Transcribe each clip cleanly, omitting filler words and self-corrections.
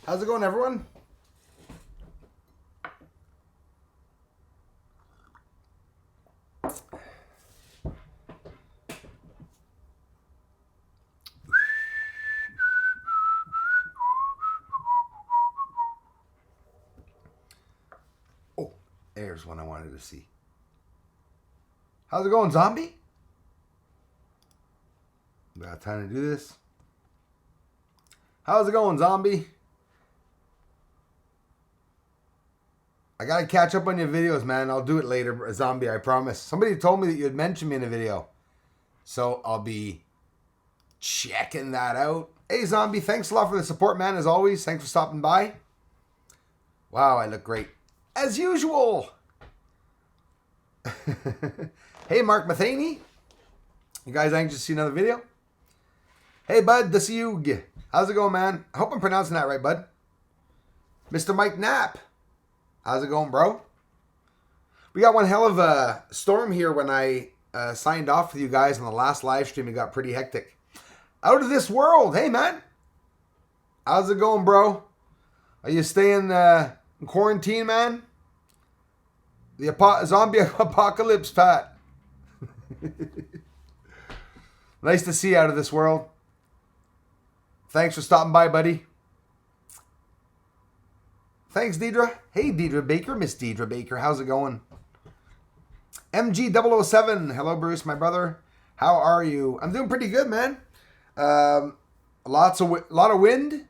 How's it going, everyone? Oh, there's one I wanted to see. How's it going, zombie? Got time to do this? How's it going, zombie? I gotta catch up on your videos, man. I'll do it later, zombie, I promise. Somebody told me that you had mentioned me in a video. So I'll be checking that out. Hey, zombie, thanks a lot for the support, man, as always. Thanks for stopping by. Wow, I look great. As usual. Hey, Mark Matheny. You guys anxious to see another video? Hey, bud, the Siug. How's it going, man? I hope I'm pronouncing that right, bud. Mr. Mike Knapp. How's it going, bro? We got one hell of a storm here when I signed off with you guys on the last live stream. It got pretty hectic. Out of this world. Hey, man. How's it going, bro? Are you staying in quarantine, man? The zombie apocalypse, Pat. Nice to see you out of this world. Thanks for stopping by, buddy. Thanks, Deidre. Hey, Deidre Baker. Miss Deidre Baker. How's it going? MG007. Hello, Bruce, my brother. How are you? I'm doing pretty good, man. A lot of wind.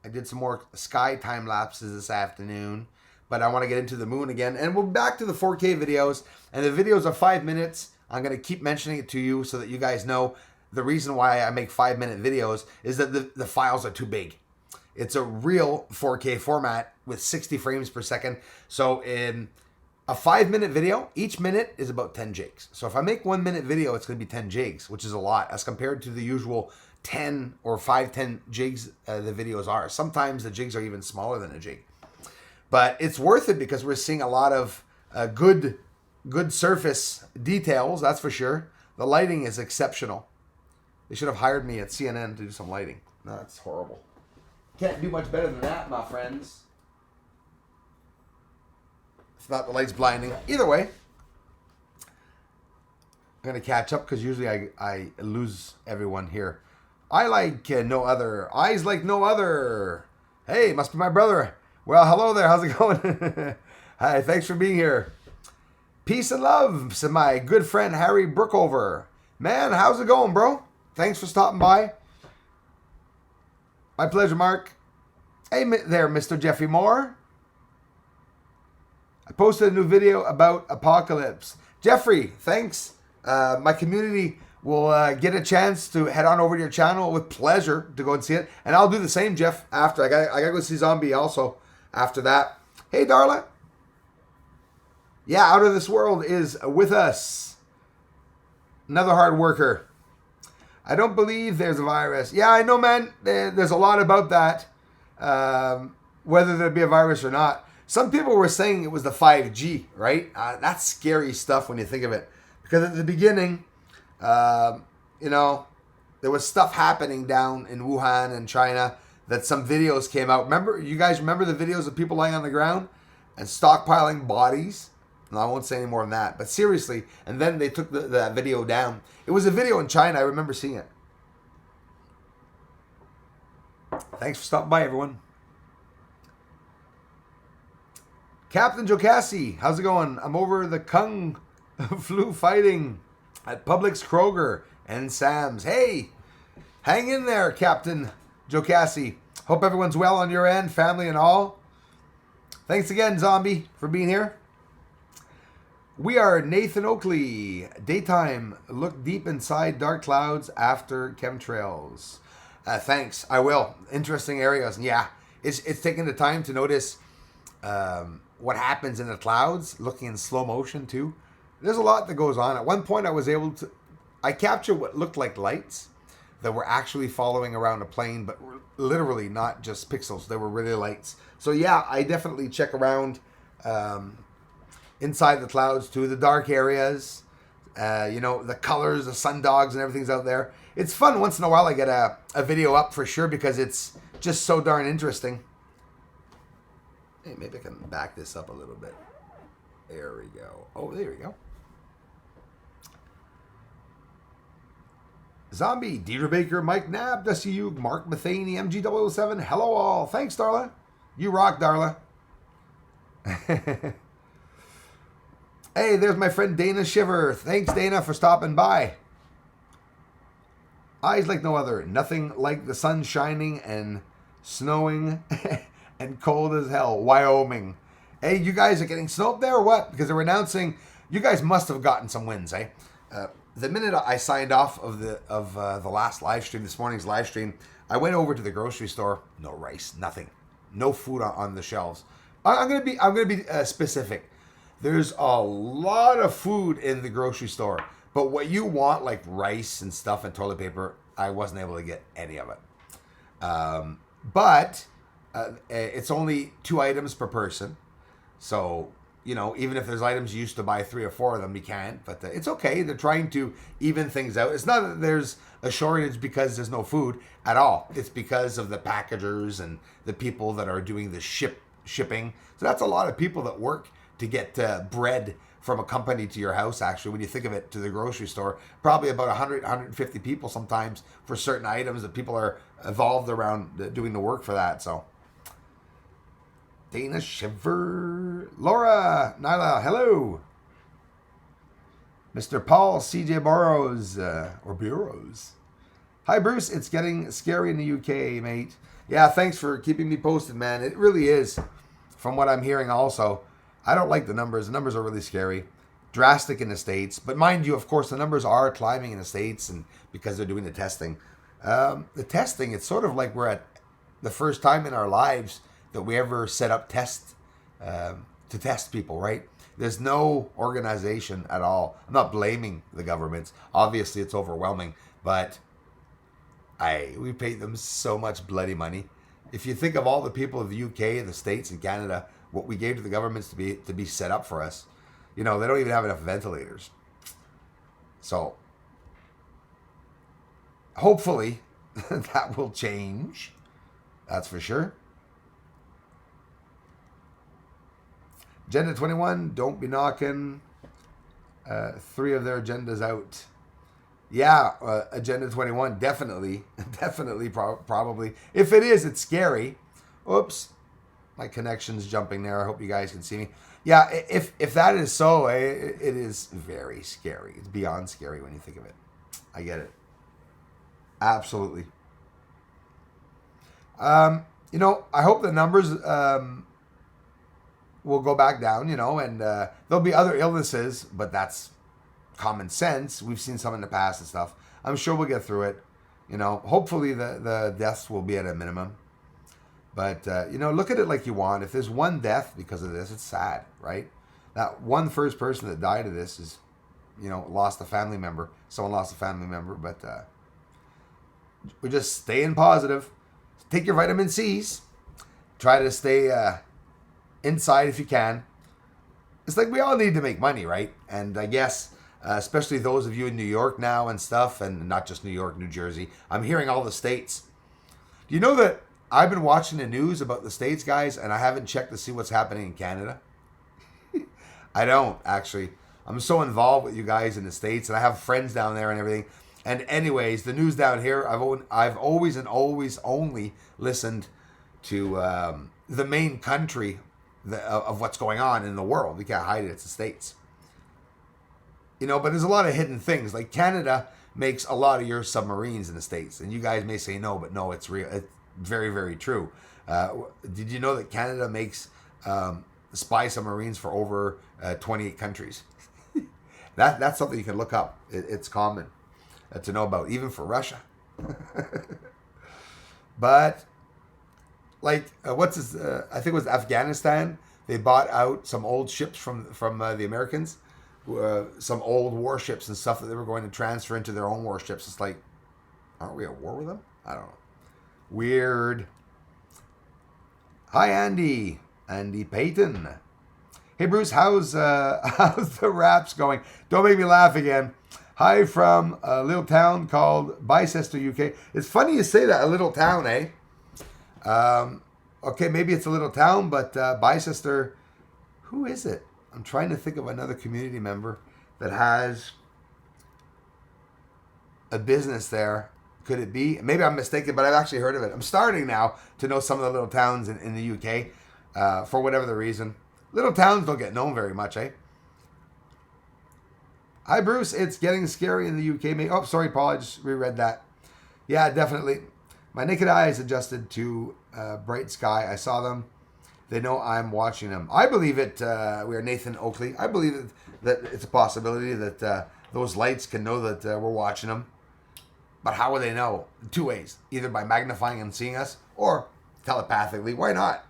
I did some more sky time lapses this afternoon, but I want to get into the moon again. And we're back to the 4K videos. And the videos are 5 minutes. I'm going to keep mentioning it to you so that you guys know the reason why I make 5-minute videos is that the files are too big. It's a real 4K format with 60 frames per second. So in a 5-minute video, each minute is about 10 jigs. So if I make 1 minute video, it's going to be 10 jigs, which is a lot as compared to the usual 10 or 5-10 jigs the videos are. Sometimes the jigs are even smaller than a jig. But it's worth it because we're seeing a lot of good surface details, that's for sure. The lighting is exceptional. They should have hired me at CNN to do some lighting. No, that's horrible. Can't do much better than that, my friends. It's not the light's blinding. Either way, I'm going to catch up because usually I lose everyone here. I like no other. Eyes like no other. Hey, must be my brother. Well, hello there. How's it going? Hi, thanks for being here. Peace and love to my good friend Harry Brookover. Man, how's it going, bro? Thanks for stopping by. My pleasure, Mark. Hey there, Mr. Jeffrey Moore. I posted a new video about Apocalypse. Jeffrey, thanks. My community will get a chance to head on over to your channel with pleasure to go and see it. And I'll do the same, Jeff, after. I gotta go see Zombie also after that. Hey, Darla. Yeah, Out of This World is with us. Another hard worker. I don't believe there's a virus. Yeah, I know, man. There's a lot about that. Whether there'd be a virus or not. Some people were saying it was the 5G, right? That's scary stuff when you think of it. Because at the beginning, there was stuff happening down in Wuhan and China that some videos came out. You guys remember the videos of people lying on the ground and stockpiling bodies? No, I won't say any more than that. But seriously, and then they took that video down. It was a video in China. I remember seeing it. Thanks for stopping by, everyone. Captain Jocassi, how's it going? I'm over the Kung Flu fighting at Publix, Kroger, and Sam's. Hey, hang in there, Captain Jocassi. Hope everyone's well on your end, family and all. Thanks again, Zombie, for being here. We are Nathan Oakley. Daytime. Look deep inside dark clouds after chemtrails. Thanks. I will. Interesting areas. And yeah, it's taking the time to notice what happens in the clouds, looking in slow motion too. There's a lot that goes on. At one point I captured what looked like lights that were actually following around a plane, but literally not just pixels. They were really lights. So yeah, I definitely check around inside the clouds too, the dark areas, the colors, the sundogs and everything's out there. It's fun once in a while. I get a video up for sure because it's just so darn interesting. Hey, maybe I can back this up a little bit. There we go. Oh, there we go. Zombie, Dieter Baker, Mike Knapp, Dusty Hugh, Mark Matheny, MG007. Hello all. Thanks, Darla. You rock, Darla. Hey, there's my friend Dana Shiver. Thanks, Dana, for stopping by. Eyes like no other. Nothing like the sun shining and snowing and cold as hell. Wyoming. Hey, you guys are getting snow up there or what? Because they were announcing, you guys must have gotten some wins, eh? The minute I signed off of the last live stream, this morning's live stream, I went over to the grocery store. No rice, nothing, no food on the shelves. I'm gonna be specific. There's a lot of food in the grocery store, but what you want, like rice and stuff and toilet paper, I wasn't able to get any of it. But it's only 2 items per person, so you know, even if there's items you used to buy 3 or 4 of them, you can't. But it's okay. They're trying to even things out. It's not that there's a shortage because there's no food at all. It's because of the packagers and the people that are doing the shipping. So that's a lot of people that work to get bread from a company to your house, actually, when you think of it, to the grocery store. Probably about 100, 150 people sometimes for certain items that people are involved around doing the work for that. So Dana Shiver, Laura, Nyla, hello. Mr. Paul CJ Burrows, or Burrows. Hi, Bruce. It's getting scary in the UK, mate. Yeah, thanks for keeping me posted, man. It really is, from what I'm hearing also. I don't like the numbers. The numbers are really scary. Drastic in the States. But mind you, of course, the numbers are climbing in the States and because they're doing the testing. The testing, it's sort of like we're at the first time in our lives that we ever set up tests to test people, right? There's no organization at all. I'm not blaming the governments. Obviously, it's overwhelming, but we paid them so much bloody money. If you think of all the people of the UK and the States and Canada, what we gave to the governments to be set up for us, you know, they don't even have enough ventilators. So hopefully that will change. That's for sure. Agenda 21, don't be knocking 3 of their agendas out. Yeah, Agenda 21, definitely, probably. If it is, it's scary. Oops, my connection's jumping there. I hope you guys can see me. Yeah, if that is so, it is very scary. It's beyond scary when you think of it. I get it. Absolutely. You know, I hope the numbers will go back down, you know, and there'll be other illnesses, but that's common sense. We've seen some in the past and stuff. I'm sure we'll get through it. You know, hopefully the deaths will be at a minimum. But, you know, look at it like you want. If there's one death because of this, it's sad, right? That one first person that died of this is, you know, lost a family member. Someone lost a family member, but we're just staying positive. Take your vitamin C's. Try to stay inside if you can. It's like we all need to make money, right? And I guess, especially those of you in New York now and stuff, and not just New York, New Jersey. I'm hearing all the states. Do you know that I've been watching the news about the States, guys, and I haven't checked to see what's happening in Canada? I don't, actually. I'm so involved with you guys in the States, and I have friends down there and everything. And anyways, the news down here, I've always only listened to the main country of what's going on in the world. We can't hide it. It's the States. You know, but there's a lot of hidden things. Like Canada makes a lot of your submarines in the States. And you guys may say no, but no, it's real. It's very, very true. Did you know that Canada makes spy submarines for over 28 countries? That's something you can look up. It's common to know about, even for Russia. But like, what's this? I think it was Afghanistan. They bought out some old ships from the Americans, some old warships and stuff that they were going to transfer into their own warships. It's like, aren't we at war with them? I don't know. Weird. Hi, Andy. Andy Payton. Hey, Bruce, how's the raps going? Don't make me laugh again. Hi from a little town called Bicester, UK. It's funny you say that, a little town, eh? Okay, maybe it's a little town, but Bicester, who is it? I'm trying to think of another community member that has a business there. Could it be? Maybe I'm mistaken, but I've actually heard of it. I'm starting now to know some of the little towns in the UK for whatever the reason. Little towns don't get known very much, eh? Hi, Bruce. It's getting scary in the UK. Oh, sorry, Paul. I just reread that. Yeah, definitely. My naked eye is adjusted to bright sky. I saw them. They know I'm watching them. I believe it. We are Nathan Oakley. I believe that it's a possibility that those lights can know that we're watching them. But how will they know? Two ways. Either by magnifying and seeing us, or telepathically. Why not?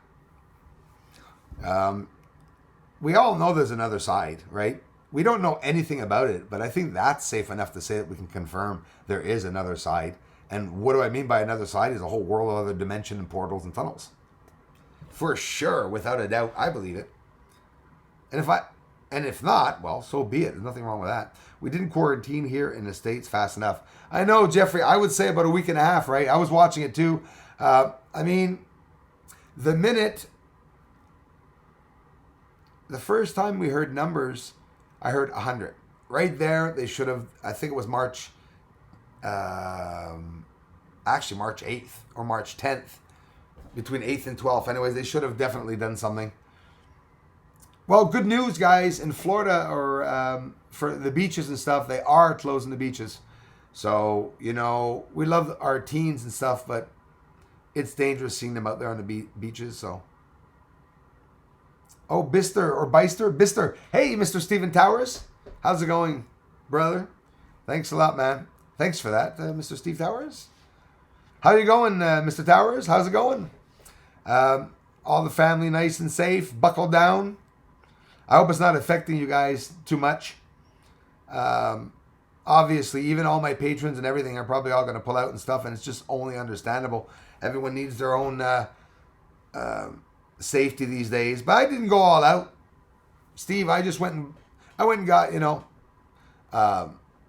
We all know there's another side, right? We don't know anything about it, but I think that's safe enough to say that we can confirm there is another side. And what do I mean by another side? Is a whole world of other dimension and portals and tunnels. For sure, without a doubt, I believe it. And if not, well, so be it. There's nothing wrong with that. We didn't quarantine here in the States fast enough. I know, Jeffrey, I would say about a week and a half, right? I was watching it too. I mean, the first time we heard numbers, I heard 100. Right there, they should have, I think it was March 8th or March 10th. Between 8th and 12th. Anyways, they should have definitely done something. Well, good news, guys. In Florida, or for the beaches and stuff, they are closing the beaches. So, we love our teens and stuff, but it's dangerous seeing them out there on the beaches, so. Oh, Bister. Hey, Mr. Stephen Towers. How's it going, brother? Thanks a lot, man. Thanks for that, Mr. Steve Towers. How you going, Mr. Towers? How's it going? All the family nice and safe. Buckle down. I hope it's not affecting you guys too much. Obviously, even all my patrons and everything are probably all going to pull out and stuff, and it's just only understandable. Everyone needs their own safety these days. But I didn't go all out. Steve, I went and got,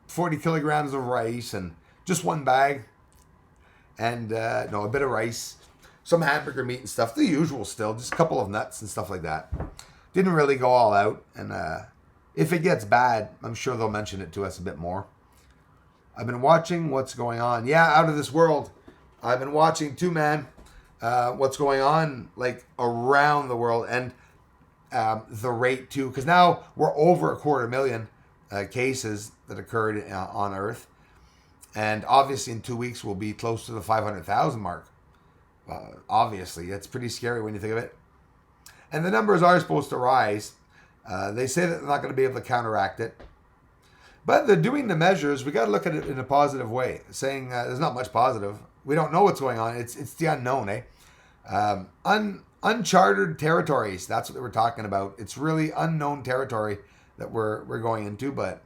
40 kilograms of rice and just one bag. And, a bit of rice, some hamburger meat and stuff. The usual still, just a couple of nuts and stuff like that. Didn't really go all out. And if it gets bad, I'm sure they'll mention it to us a bit more. I've been watching what's going on. Yeah, out of this world. I've been watching too, man. What's going on, like, around the world. And the rate, too. Because now we're over 250,000 cases that occurred on Earth. And obviously in 2 weeks we'll be close to the 500,000 mark. Obviously, it's pretty scary when you think of it. And the numbers are supposed to rise. They say that they're not going to be able to counteract it. But they're doing the measures. We got to look at it in a positive way. Saying there's not much positive. We don't know what's going on. It's the unknown, eh? Uncharted territories. That's what we're talking about. It's really unknown territory that we're going into. But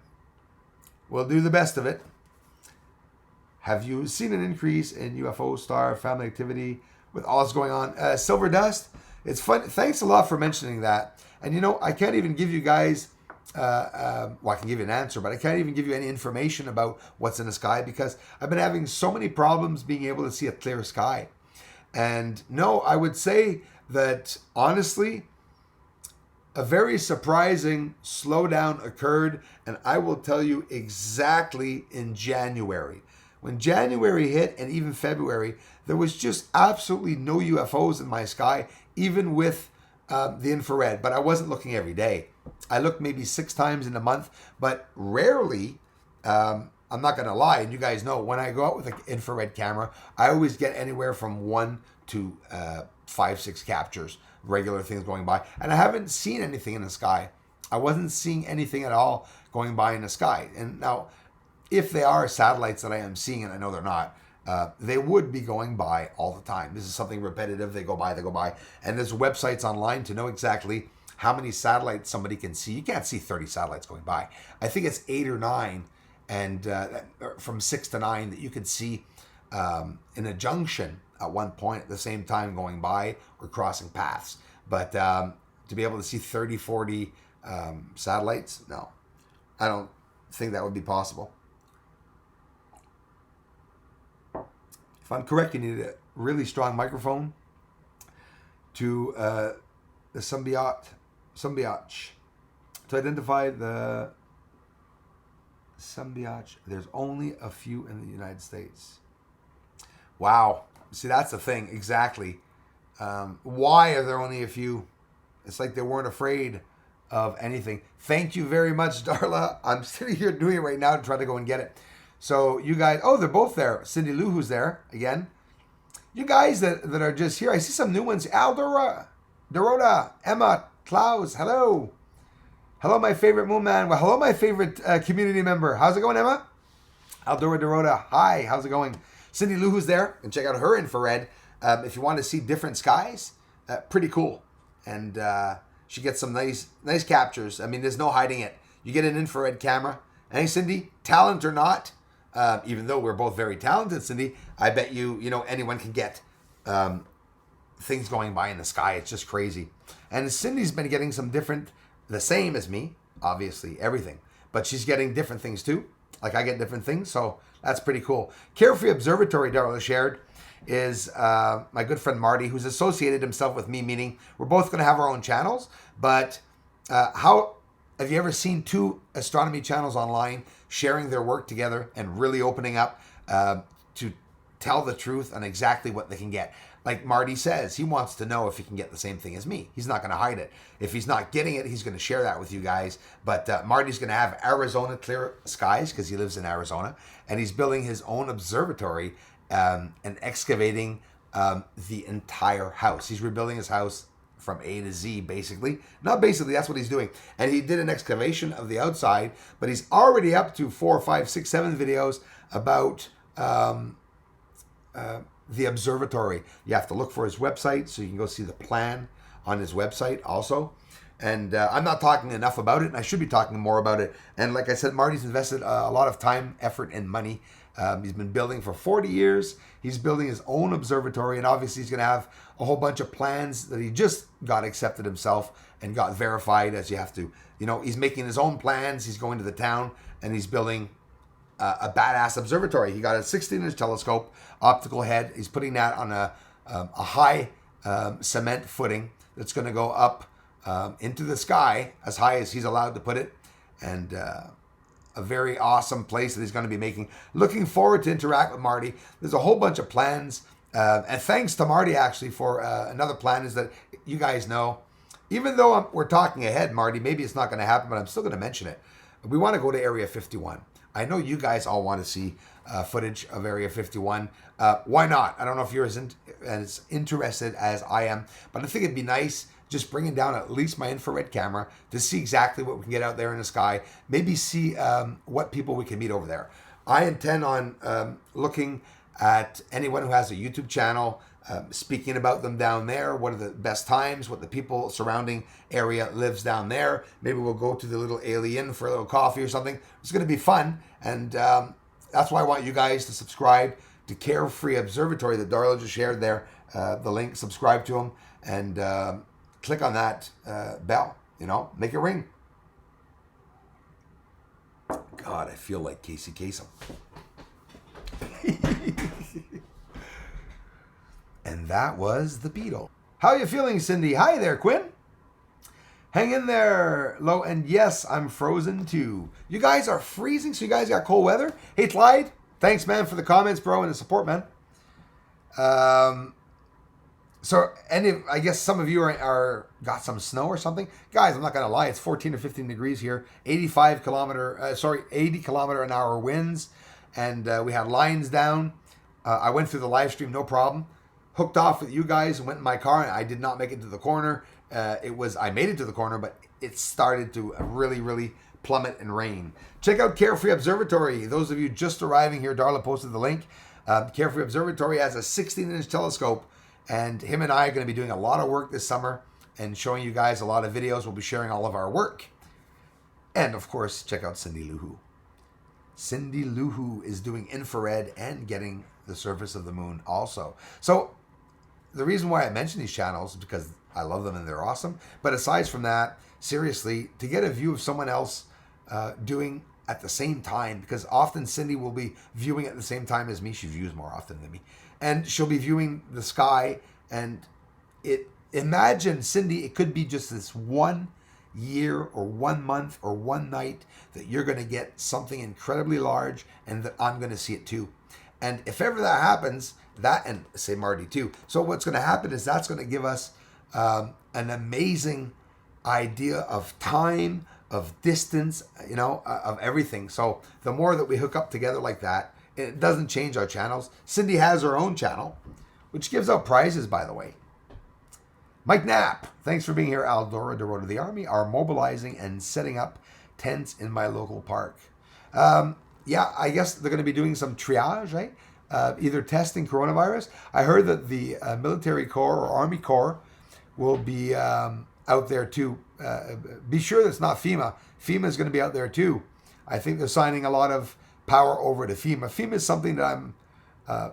we'll do the best of it. Have you seen an increase in UFO star family activity with all this going on? Silver Dust, it's fun. Thanks a lot for mentioning that. And I can't even give you guys, I can give you an answer, but I can't even give you any information about what's in the sky because I've been having so many problems being able to see a clear sky. And no, I would say that honestly, a very surprising slowdown occurred, and I will tell you exactly in January. When January hit and even February, there was just absolutely no UFOs in my sky, even with the infrared. But I wasn't looking every day. I looked maybe 6 times in a month, but rarely, I'm not going to lie, and you guys know, when I go out with an infrared camera, I always get anywhere from 1 to 5, 6 captures, regular things going by. And I haven't seen anything in the sky. I wasn't seeing anything at all going by in the sky. And now, if they are satellites that I am seeing, and I know they're not, they would be going by all the time. This is something repetitive. They go by. And there's websites online to know exactly how many satellites somebody can see. You can't see 30 satellites going by. I think it's 8 or 9, and from 6 to 9 that you could see in a junction at one point at the same time going by or crossing paths. But to be able to see 30, 40 satellites, no. I don't think that would be possible. If I'm correct, you need a really strong microphone to the symbiote. To identify the symbiote, there's only a few in the United States. Wow. See, that's the thing. Exactly. Why are there only a few? It's like they weren't afraid of anything. Thank you very much, Darla. I'm sitting here doing it right now to try to go and get it. So you guys, oh, they're both there. Cindy Lou, who's there again. You guys that are just here, I see some new ones. Aldora, Dorota, Emma, Klaus, hello. Hello, my favorite Moon Man. Well, hello, my favorite community member. How's it going, Emma? Aldora, Dorota, hi, how's it going? Cindy Lou, who's there, and check out her infrared. If you want to see different skies, pretty cool. And she gets some nice captures. I mean, there's no hiding it. You get an infrared camera. And hey, Cindy, talent or not, even though we're both very talented, Cindy, I bet anyone can get things going by in the sky. It's just crazy. And Cindy's been getting some different, the same as me, obviously, everything. But she's getting different things too. Like I get different things, so that's pretty cool. Carefree Observatory, Darla shared, is my good friend Marty, who's associated himself with me, meaning we're both going to have our own channels. But how have you ever seen two astronomy channels online sharing their work together and really opening up to tell the truth on exactly what they can get? Like Marty says, he wants to know if he can get the same thing as me. He's not going to hide it. If he's not getting it, he's going to share that with you guys. But Marty's going to have Arizona clear skies because he lives in Arizona. And he's building his own observatory and excavating the entire house. He's rebuilding his house from A to Z, basically. Not basically, that's what he's doing. And he did an excavation of the outside, but he's already up to 4, 5, 6, 7 videos about the observatory. You have to look for his website so you can go see the plan on his website also. And I'm not talking enough about it, and I should be talking more about it. And like I said, Marty's invested a lot of time, effort, and money. He's been building for 40 years. He's building his own observatory, and obviously he's going to have a whole bunch of plans that he just got accepted himself and got verified, as you have to. He's making his own plans. He's going to the town, and he's building a badass observatory. He got a 16-inch telescope, optical head. He's putting that on a high cement footing that's going to go up into the sky as high as he's allowed to put it, and a very awesome place that he's going to be making. Looking forward to interact with Marty. There's a whole bunch of plans, and thanks to Marty actually for another plan is that you guys know, even though we're talking ahead, Marty, maybe it's not going to happen, but I'm still going to mention it. We want to go to Area 51. I know you guys all want to see footage of Area 51. Why not? I don't know if you're as interested as I am, but I think it'd be nice just bringing down at least my infrared camera to see exactly what we can get out there in the sky. Maybe see what people we can meet over there. I intend on looking at anyone who has a YouTube channel, speaking about them down there. What are the best times? What the people surrounding area lives down there. Maybe we'll go to the little alien for a little coffee or something. It's going to be fun. And that's why I want you guys to subscribe to Carefree Observatory that Darla just shared there. The link, subscribe to him, and click on that bell, make it ring. God, I feel like Casey Kasem. And that was the Beetle. How are you feeling, Cindy? Hi there, Quinn. Hang in there, Lo. And yes, I'm frozen too. You guys are freezing, so you guys got cold weather? Hey, Clyde. Thanks, man, for the comments, bro, and the support, man. So, I guess some of you are got some snow or something. Guys, I'm not going to lie. It's 14 or 15 degrees here. 80 kilometer an hour winds. And we had lines down. I went through the live stream, no problem. Hooked off with you guys and went in my car. And I did not make it to the corner. I made it to the corner, but it started to really, really plummet and rain. Check out Carefree Observatory. Those of you just arriving here, Darla posted the link. Carefree Observatory has a 16-inch telescope. And him and I are going to be doing a lot of work this summer and showing you guys a lot of videos. We'll be sharing all of our work. And, of course, check out Cindy Luhu. Cindy Luhu is doing infrared and getting the surface of the moon also. So the reason why I mention these channels is because I love them and they're awesome. But aside from that, seriously, to get a view of someone else doing at the same time, because often Cindy will be viewing at the same time as me. She views more often than me. And she'll be viewing the sky, and it Imagine, Cindy, it could be just this 1 year or 1 month or one night that you're going to get something incredibly large and that I'm going to see it too. And if ever that happens, that, and say Marty too. So what's going to happen is that's going to give us an amazing idea of time, of distance, of everything. So the more that we hook up together like that, it doesn't change our channels. Cindy has her own channel, which gives out prizes, by the way. Mike Knapp, thanks for being here. Aldora, the Road to the Army, are mobilizing and setting up tents in my local park. Yeah, I guess they're going to be doing some triage, right? Either testing coronavirus. I heard that the military corps or Army Corps will be out there too. Be sure that's not FEMA. FEMA is going to be out there too. I think they're signing a lot of power over to FEMA. FEMA is something that I'm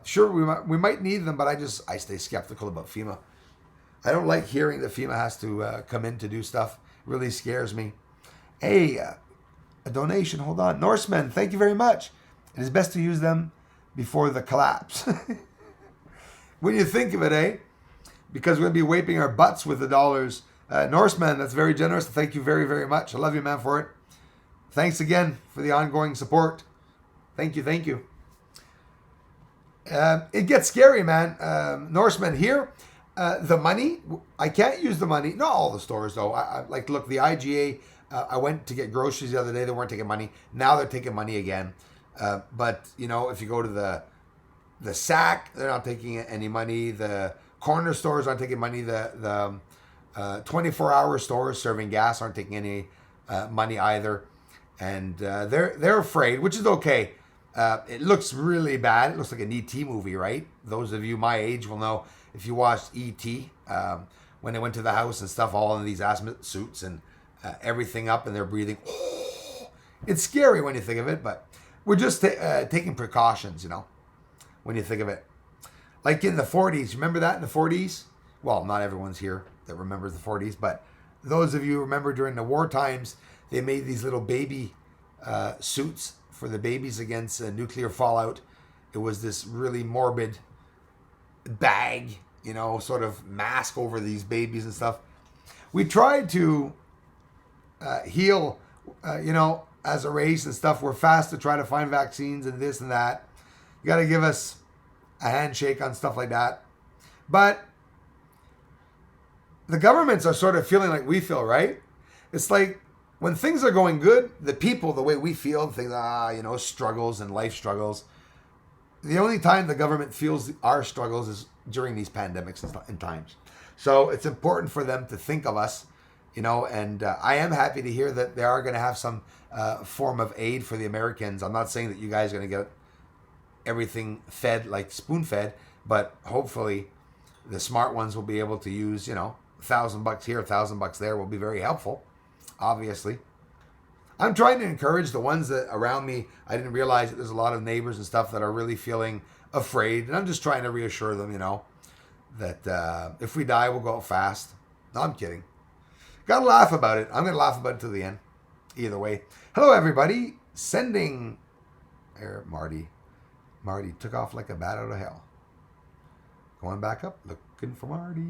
sure we might need them, but I stay skeptical about FEMA. I don't like hearing that FEMA has to come in to do stuff. It really scares me. Hey, a donation. Hold on. Norsemen, thank you very much. It is best to use them before the collapse. When you think of it, because we're going to be wiping our butts with the dollars. Norseman, that's very generous. Thank you very, very much. I love you, man, for it. Thanks again for the ongoing support. Thank you, thank you. It gets scary, man. Norseman here. The money, I can't use the money. Not all the stores, though. I like, look, the IGA, I went to get groceries the other day. They weren't taking money. Now they're taking money again. But, if you go to the SAC, they're not taking any money. The corner stores aren't taking money. The 24-hour stores serving gas aren't taking any money either. And they're afraid, which is okay. It looks really bad. It looks like an E.T. movie, right? Those of you my age will know. If you watched E.T., when they went to the house and stuff, all in these hazmat suits and everything up and they're breathing. Oh, it's scary when you think of it, but we're just taking precautions, when you think of it. Like in the 40s, remember that in the 40s? Well, not everyone's here that remembers the 40s, but those of you who remember during the war times, they made these little baby suits for the babies against nuclear fallout. It was this really morbid bag, sort of mask over these babies and stuff. We tried to heal, as a race and stuff. We're fast to try to find vaccines and this and that. You got to give us a handshake on stuff like that. But the governments are sort of feeling like we feel, right? It's like when things are going good, the people, the way we feel, things, struggles and life struggles. The only time the government feels our struggles is during these pandemics and times. So it's important for them to think of us, and I am happy to hear that they are going to have some form of aid for the Americans. I'm not saying that you guys are going to get everything fed, like spoon-fed, but hopefully the smart ones will be able to use, $1,000 here, $1,000 there will be very helpful, obviously. I'm trying to encourage the ones that around me. I didn't realize that there's a lot of neighbors and stuff that are really feeling afraid. And I'm just trying to reassure them, that if we die, we'll go out fast. No, I'm kidding. Got to laugh about it. I'm going to laugh about it to the end. Either way. Hello, everybody. Sending Marty. Marty took off like a bat out of hell. Going back up, looking for Marty.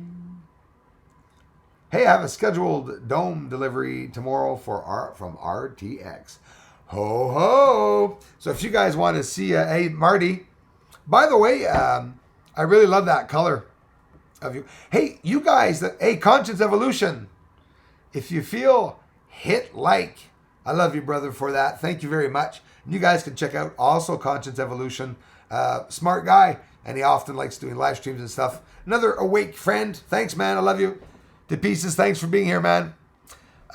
Hey, I have a scheduled dome delivery tomorrow from RTX. Ho, ho. So if you guys want to see, hey, Marty, by the way, I really love that color of you. Hey, you guys, hey, Conscience Evolution, if you feel, hit like. I love you, brother, for that. Thank you very much. You guys can check out also Conscience Evolution. Smart guy, and he often likes doing live streams and stuff. Another awake friend. Thanks, man. I love you to pieces. Thanks for being here, man.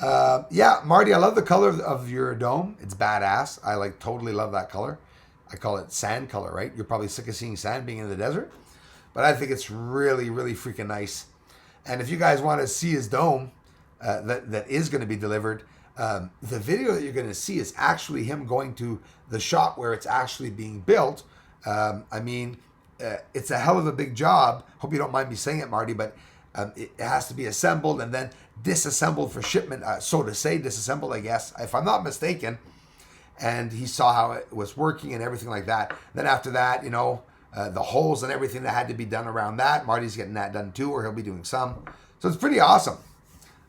Yeah, Marty, I love the color of your dome. It's badass. I totally love that color. I call it sand color, right? You're probably sick of seeing sand being in the desert, but I think it's really, really freaking nice. And if you guys want to see his dome that is going to be delivered, the video that you're going to see is actually him going to the shop where it's actually being built. It's a hell of a big job. Hope you don't mind me saying it, Marty, but it has to be assembled and then disassembled for shipment, so to say, disassembled, I guess, if I'm not mistaken. And he saw how it was working and everything like that. Then after that, the holes and everything that had to be done around that, Marty's getting that done too, or he'll be doing some. So it's pretty awesome.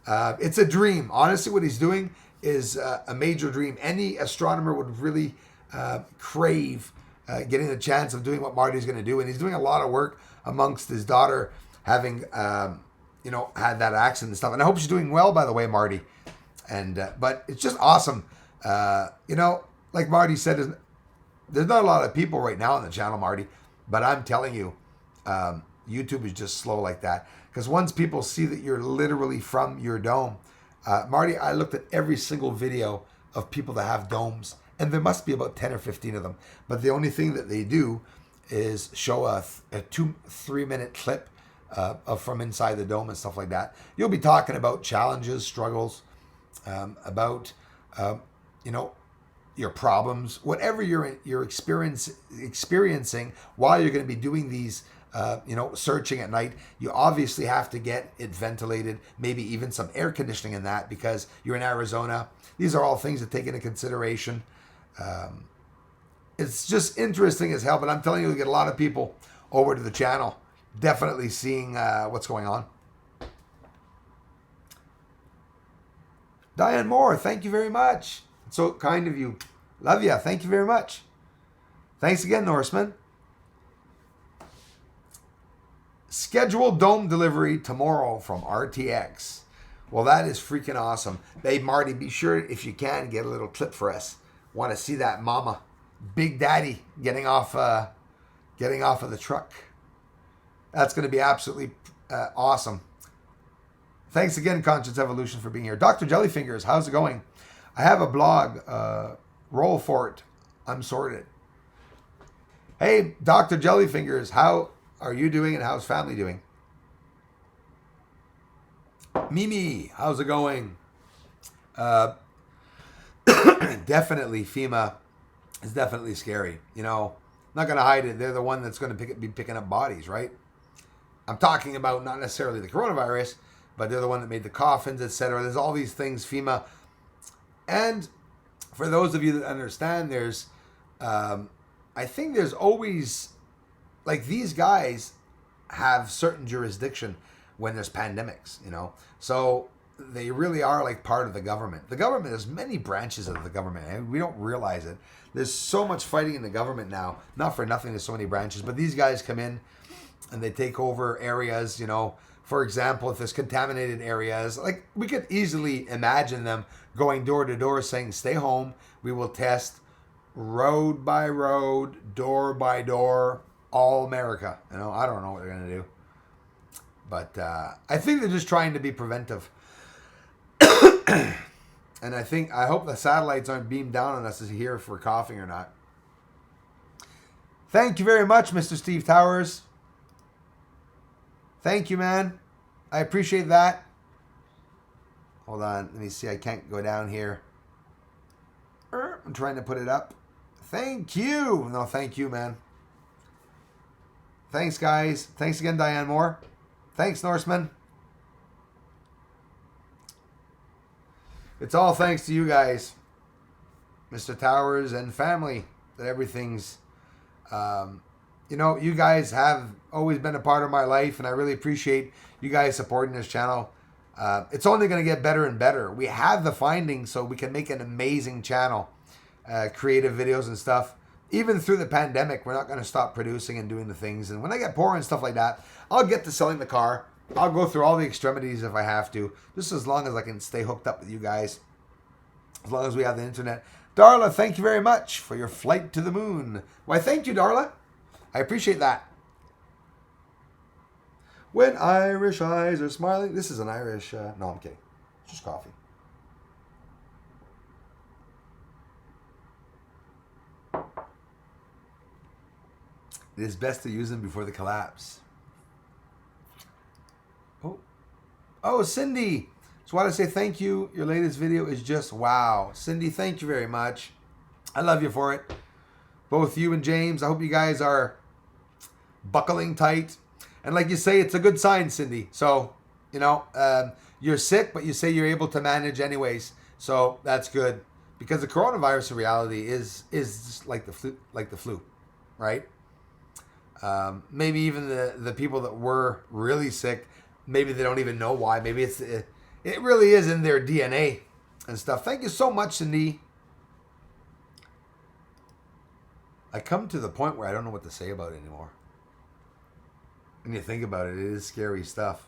It's a dream. Honestly, what he's doing is a major dream. Any astronomer would really crave getting the chance of doing what Marty's going to do. And he's doing a lot of work amongst his daughter having, had that accident and stuff. And I hope she's doing well, by the way, Marty. And but it's just awesome. Like Marty said, there's not a lot of people right now on the channel, Marty. But I'm telling you, YouTube is just slow like that. Because once people see that you're literally from your dome, Marty, I looked at every single video of people that have domes, and there must be about 10 or 15 of them. But the only thing that they do is show a 2-3 minute clip from inside the dome and stuff like that. You'll be talking about challenges, struggles, about your problems, whatever you're experiencing while you're going to be doing these. Searching at night, you obviously have to get it ventilated, maybe even some air conditioning in that because you're in Arizona. These are all things to take into consideration. It's just interesting as hell, but I'm telling you, we get a lot of people over to the channel, definitely seeing what's going on. Diane Moore, thank you very much. It's so kind of you. Love ya. Thank you very much. Thanks again, Norseman. Scheduled dome delivery tomorrow from RTX. Well, that is freaking awesome. Hey, Marty, be sure, if you can, get a little clip for us. Want to see that mama, Big Daddy, getting off of the truck. That's going to be absolutely awesome. Thanks again, Conscious Evolution, for being here. Dr. Jellyfingers, how's it going? I have a blog. Roll for it. I'm sorted. Hey, Dr. Jellyfingers, how are you doing and how's family doing? Mimi, how's it going? Definitely, FEMA is definitely scary. Not going to hide it. They're the one that's going to be picking up bodies, right? I'm talking about not necessarily the coronavirus, but they're the one that made the coffins, etc. There's all these things, FEMA. And for those of you that understand, there's, I think there's always, like, these guys have certain jurisdiction when there's pandemics, so they really are like part of the government. The government, there's many branches of the government, and we don't realize it. There's so much fighting in the government now. Not for nothing, there's so many branches, but these guys come in and they take over areas. For example, if there's contaminated areas, like, we could easily imagine them going door to door saying, stay home, we will test road by road, door by door, all America. I don't know what they're going to do. But I think they're just trying to be preventive. And I hope the satellites aren't beamed down on us to hear if we're coughing or not. Thank you very much, Mr. Steve Towers. Thank you, man. I appreciate that. Hold on. Let me see. I can't go down here. I'm trying to put it up. Thank you. No, thank you, man. Thanks, guys. Thanks again, Diane Moore. Thanks, Norseman. It's all thanks to you guys, Mr. Towers and family, that everything's, you guys have always been a part of my life, and I really appreciate you guys supporting this channel. It's only going to get better and better. We have the findings, so we can make an amazing channel, creative videos and stuff. Even through the pandemic, we're not going to stop producing and doing the things. And when I get poor and stuff like that, I'll get to selling the car. I'll go through all the extremities if I have to, just as long as I can stay hooked up with you guys, as long as we have the internet. Darla, thank you very much for your flight to the moon. Why, thank you, Darla. I appreciate that. When Irish eyes are smiling. This is an Irish... no, I'm kidding. It's just coffee. It is best to use them before the collapse. Oh, Cindy. Just want to say thank you. Your latest video is just wow. Cindy, thank you very much. I love you for it. Both you and James. I hope you guys are buckling tight. And like you say, it's a good sign, Cindy. So, you're sick, but you say you're able to manage anyways. So that's good. Because the coronavirus in reality is just like the flu, right? Maybe even the people that were really sick maybe they don't even know why. Maybe it really is in their DNA and stuff. Thank you so much, Cindy. I come to the point where I don't know what to say about it anymore. When you think about it, it is scary stuff.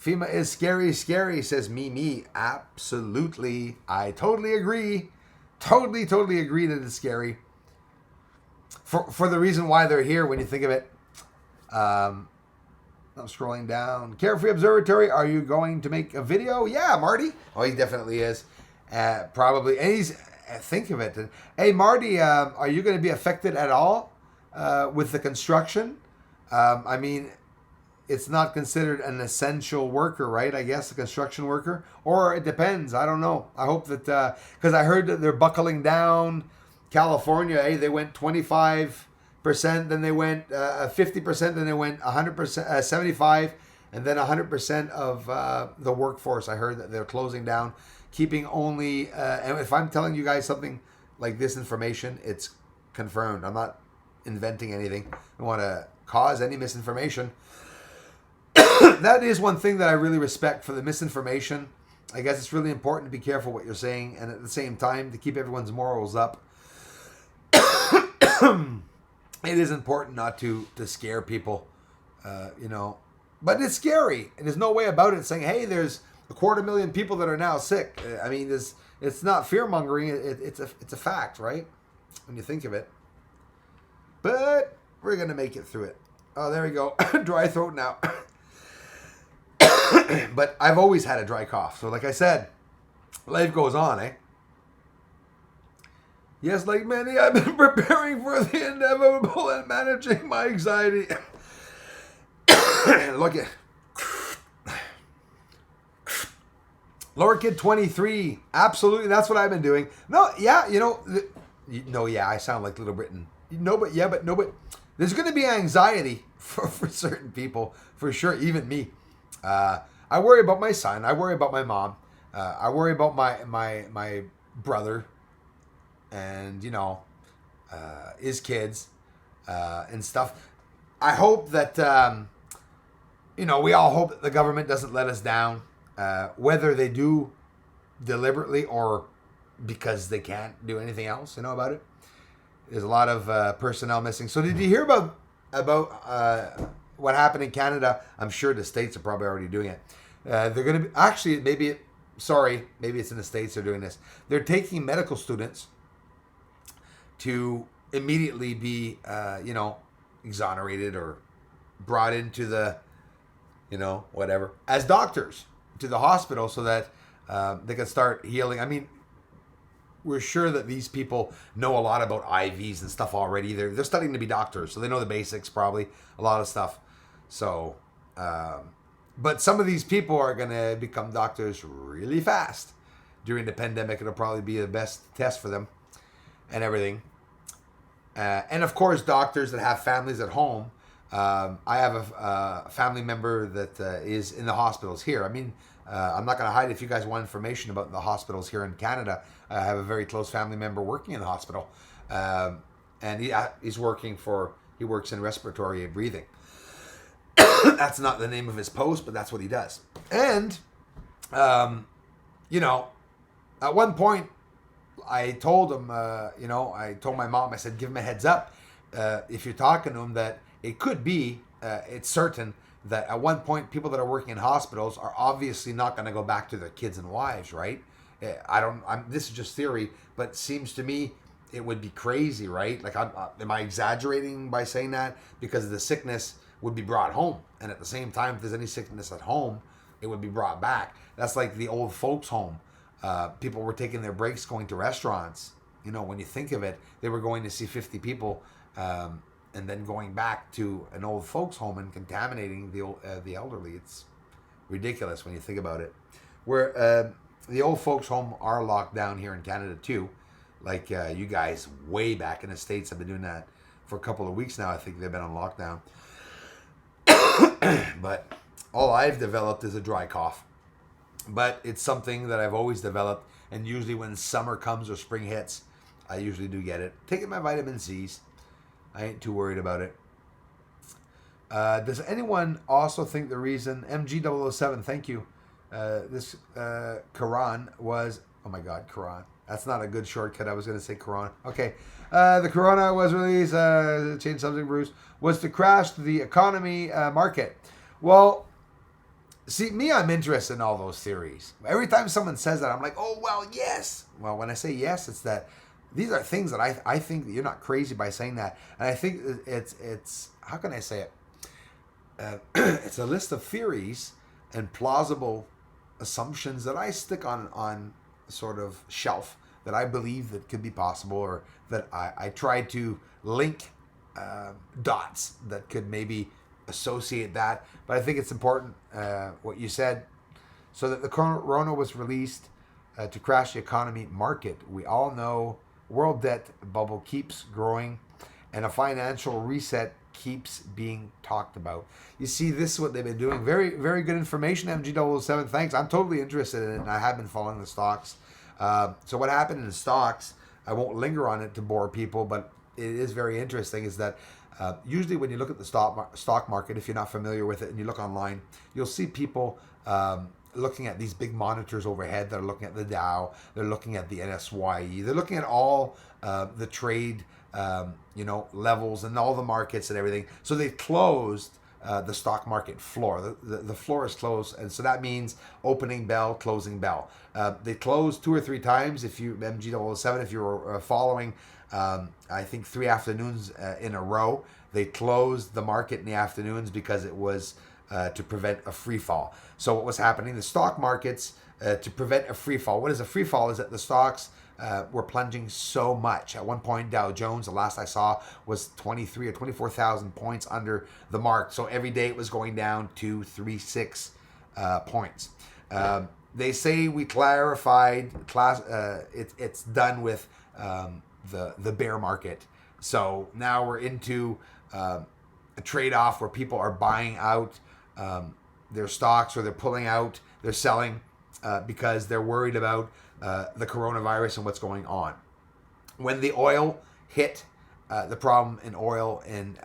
FEMA is scary, says me. Absolutely. I totally agree. Totally agree that it's scary. For the reason why they're here, when you think of it. I'm scrolling down. Carefree Observatory, are you going to make a video? Yeah, Marty. Oh, he definitely is. Probably. And he's, think of it. Hey, Marty, are you going to be affected at all with the construction? I mean, it's not considered an essential worker, right? I guess, a construction worker. Or it depends. I don't know. I hope that, because I heard that they're buckling down. California, they went 25%, then they went 50%, then they went 100%, 75, and then 100% of the workforce. I heard that they're closing down, keeping only, and if I'm telling you guys something like this information, it's confirmed. I'm not inventing anything. I don't want to cause any misinformation. That is one thing that I really respect for the misinformation. I guess it's really important to be careful what you're saying, and at the same time, to keep everyone's morals up. It is important not to scare people, but it's scary. And there's no way about it saying, hey, there's 250,000 people that are now sick. I mean, it's not fear-mongering. It's a fact, right? When you think of it. But we're going to make it through it. Oh, there we go. Dry throat now. But I've always had a dry cough. So like I said, life goes on, eh? Yes, like many, I've been preparing for the inevitable and managing my anxiety. Look at Lower Kid 23. Absolutely, that's what I've been doing. No, yeah, I sound like Little Britain. But there's going to be anxiety for certain people, for sure, even me. I worry about my son. I worry about my mom. I worry about my brother. And, his kids and stuff. I hope that, we all hope that the government doesn't let us down, whether they do deliberately or because they can't do anything else, about it. There's a lot of personnel missing. So did you hear about what happened in Canada? I'm sure the States are probably already doing it. They're going to be, actually, maybe it's in the States they're doing this. They're taking medical students to immediately be, exonerated or brought into the, whatever, as doctors to the hospital so that they can start healing. I mean, we're sure that these people know a lot about IVs and stuff already. They're studying to be doctors, so they know the basics, probably, a lot of stuff. So, but some of these people are going to become doctors really fast. During the pandemic, it'll probably be the best test for them. And everything. And of course, doctors that have families at home. I have a family member that is in the hospitals here. I mean, I'm not going to hide if you guys want information about the hospitals here in Canada. I have a very close family member working in the hospital. And he works in respiratory breathing. That's not the name of his post, but that's what he does. And, at one point, I told him, I told my mom, I said, give him a heads up. If you're talking to him, that it could be, it's certain that at one point, people that are working in hospitals are obviously not going to go back to their kids and wives, right? This is just theory, but it seems to me it would be crazy, right? Like, am I exaggerating by saying that? Because the sickness would be brought home. And at the same time, if there's any sickness at home, it would be brought back. That's like the old folks' home. People were taking their breaks going to restaurants. When you think of it, they were going to see 50 people and then going back to an old folks home and contaminating the elderly. It's ridiculous when you think about it. Where the old folks home are locked down here in Canada too. Like you guys way back in the States have been doing that for a couple of weeks now. I think they've been on lockdown. But all I've developed is a dry cough. But it's something that I've always developed, and usually when summer comes or spring hits, I usually do get it. Taking my vitamin C's. I ain't too worried about it. Does anyone also think the reason MG007, thank you, this Quran was, oh my God, Quran. That's not a good shortcut. I was going to say Quran. Okay. The Corona was released, change subject, Bruce, was to crash the economy market. Well, see, me, I'm interested in all those theories. Every time someone says that, I'm like, oh, well, yes. Well, when I say yes, it's that these are things that I think that you're not crazy by saying that. And I think it's how can I say it? It's a list of theories and plausible assumptions that I stick on sort of shelf that I believe that could be possible, or that I try to link dots that could maybe associate that. But I think it's important what you said. So that the Corona was released to crash the economy market. We all know world debt bubble keeps growing, and a financial reset keeps being talked about. You see, this is what they've been doing. Very, very good information, MG007. Thanks. I'm totally interested in it, and I have been following the stocks. So what happened in the stocks, I won't linger on it to bore people, but it is very interesting, is that usually when you look at the stock market, if you're not familiar with it and you look online, you'll see people looking at these big monitors overhead. They're looking at the Dow, they're looking at the NSYE, they're looking at all the trade levels and all the markets and everything. So they closed the stock market floor. The floor is closed, and so that means opening bell, closing bell. They closed 2 or 3 times. If you MG007, if you were following, I think 3 afternoons in a row, they closed the market in the afternoons because it was to prevent a free fall. So what was happening? The stock markets, to prevent a free fall. What is a free fall? Is that the stocks were plunging so much. At one point, Dow Jones, the last I saw, was 23 or 24,000 points under the mark. So every day it was going down 2, 3, 6 points. They say we clarified, it's done with the bear market. So now we're into a trade-off where people are buying out their stocks, or they're pulling out, they're selling because they're worried about the coronavirus and what's going on. When the oil hit, the problem in oil in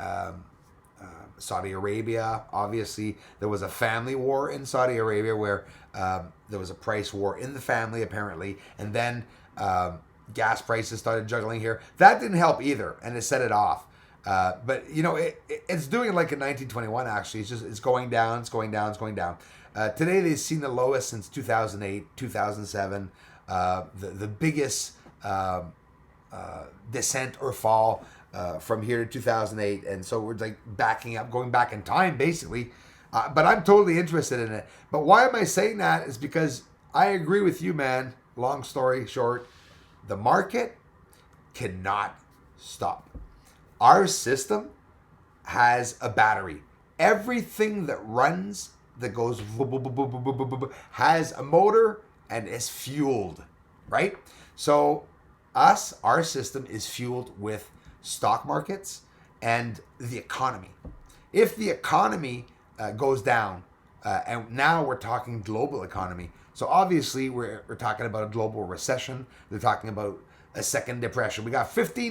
Saudi Arabia, obviously there was a family war in Saudi Arabia where there was a price war in the family apparently, and then gas prices started juggling here. That didn't help either, and it set it off. But it's doing it like in 1921. Actually, it's going down, it's going down, it's going down. Today they've seen the lowest since 2008, 2007. The biggest descent or fall from here to 2008, and so we're like backing up, going back in time basically. But I'm totally interested in it. But why am I saying that? Is because I agree with you, man. Long story short, the market cannot stop. Our system has a battery. Everything that runs, that goes has a motor and is fueled, right? So our system is fueled with stock markets and the economy. If the economy goes down, and now we're talking global economy, so obviously we're talking about a global recession. They're talking about a second depression. We got 15